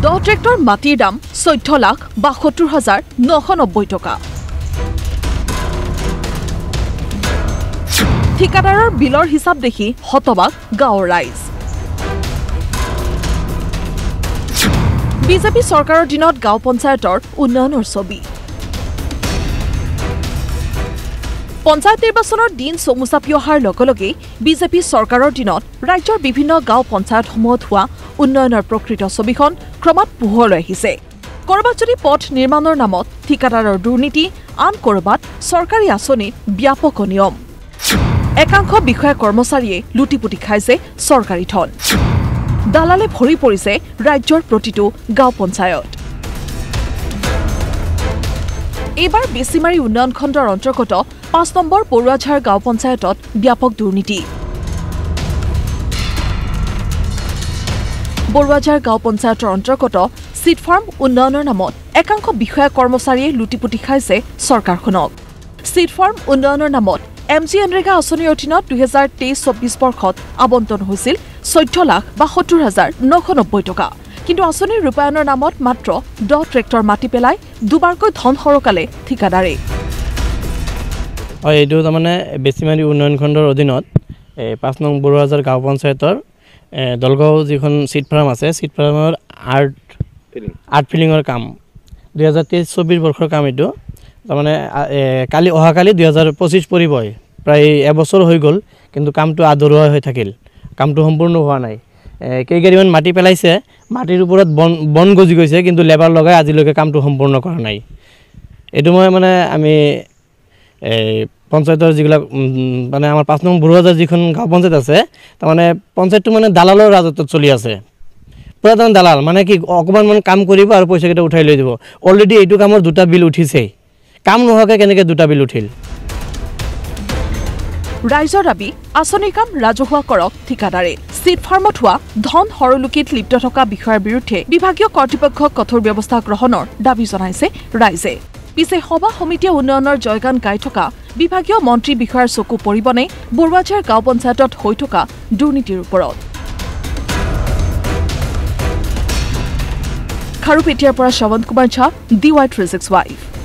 10 tractor মাটিৰ দাম 14,72,990 টকা। ঠিকাদাৰৰ বিলৰ হিচাপ দেখি হতবাক গাঁৱৰ ৰাইজ। বিজেপি চৰকাৰৰ দিনত গাঁও পঞ্চায়তৰ উন্নয়নৰ ছবি। পঞ্চায়ত নিৰ্বাচনৰ দিন চমু চাপি অহাৰ লগে লগে বিজেপি চৰকাৰৰ দিনত ৰাজ্যৰ বিভিন্ন গাঁও পঞ্চায়তসমূহত হোৱা উন্নয়নৰ প্ৰকৃত ছবিখন ক্ৰমাৎ পোহৰলৈ আহিছে। কৰবাত যদি পথ নিৰ্মাণৰ নামত ঠিকাদাৰৰ দুৰ্নীতি, আন কৰবাত চৰকাৰী আঁচনিত ব্যাপক অনিয়ম। একাংশ বিষয়া কৰ্মচাৰীয়ে লুটিপুটি খাইছে চৰকাৰী ধন। দালালে ভৰি পৰিছে ৰাজ্যৰ প্ৰতিটো গাঁও পঞ্চায়ত। এইবাৰ বেছিমাৰী উন্নয়ন খণ্ডৰ অন্তৰ্গত 5 নম্বৰ পৰুৱাঝাৰ গাঁও পঞ্চায়তত ব্যাপক দুৰ্নীতি। বৰুৱাঝাৰ গাঁও পঞ্চায়তৰ অন্তৰ্গত চিট ফাৰ্ম উন্নয়নৰ নামত একাংশ বিষয়া কৰ্মচাৰীয়ে লুটিপুটি খাইছে চৰকাৰখনক। চিট ফাৰ্ম উন্নয়নৰ নামত MGNৰেগা আঁচনিৰ অধীনত 2023-24 বৰ্ষত আবণ্টন হৈছিল 14,72,990 টকা। কিন্তু আঁচনিৰ ৰূপায়ণৰ নামত মাত্ৰ 10 ট্ৰেক্টৰ মাটি পেলাই দুবাৰকৈ ধন সৰকালে ঠিকাদাৰে। হয়, এইটো তাৰমানে বেছিমাৰী উন্নয়ন খণ্ডৰ অধীনত 5 নং বৰুৱাঝাৰ গাঁও পঞ্চায়তৰ দলগাঁও যিখন চিট ফাৰ্ম আছে, চিট ফাৰ্মৰ আৰ্ট ফিলিঙৰ কাম 2023-24 বৰ্ষৰ কাম। এইটো তাৰমানে অহাকালি 2025 পৰিবই, প্ৰায় এবছৰ হৈ গ'ল, কিন্তু কামটো আধৰুৱা হৈ থাকিল, কামটো সম্পূৰ্ণ হোৱা নাই। কেইগাড়ীমান মাটি পেলাইছে, মাটিৰ ওপৰত বন গজি গৈছে, কিন্তু লেবাৰ লগাই আজিলৈকে কামটো সম্পূৰ্ণ কৰা নাই। এইটো আমি পঞ্চায়তৰ যিবিলাক মানে আমাৰ 5 নং বৰুৱাঝাৰ যিখন গাঁও পঞ্চায়ত আছে, তাৰমানে পঞ্চায়তটো দালালৰ ৰাজত্বত চলি আছে। পুৰা দালাল কি অকণমান কাম কৰিব আৰু পইচাকেইটা উঠাই লৈ যাব। অলৰেডি এইটো কামৰ 2টা বিল উঠিছেই, কাম নোহোৱাকৈ কেনেকৈ 2টা বিল উঠিল? ৰাইজৰ দাবী, আঁচনিৰ কাম ৰাজহুৱা কৰক ঠিকাদাৰে। চিট ফাৰ্মত হোৱা ধন সৰলুকিত লিপ্ত থকা বিষয়াৰ বিৰুদ্ধে বিভাগীয় কৰ্তৃপক্ষক কঠোৰ ব্যৱস্থা গ্ৰহণৰ দাবী জনাইছে ৰাইজে। পিছে সভা সমিতিয়ে উন্নয়নৰ জয়গান গাই থকা বিভাগীয় মন্ত্ৰী বিষয়াৰ চকু পৰিবনে বৰুৱাঝাৰ গাঁও পঞ্চায়তত হৈ থকা দুৰ্নীতিৰ ওপৰত? খাৰুপেটীয়াৰ পৰা শ্ৰৱণ কুমাৰ ঝা, DY365।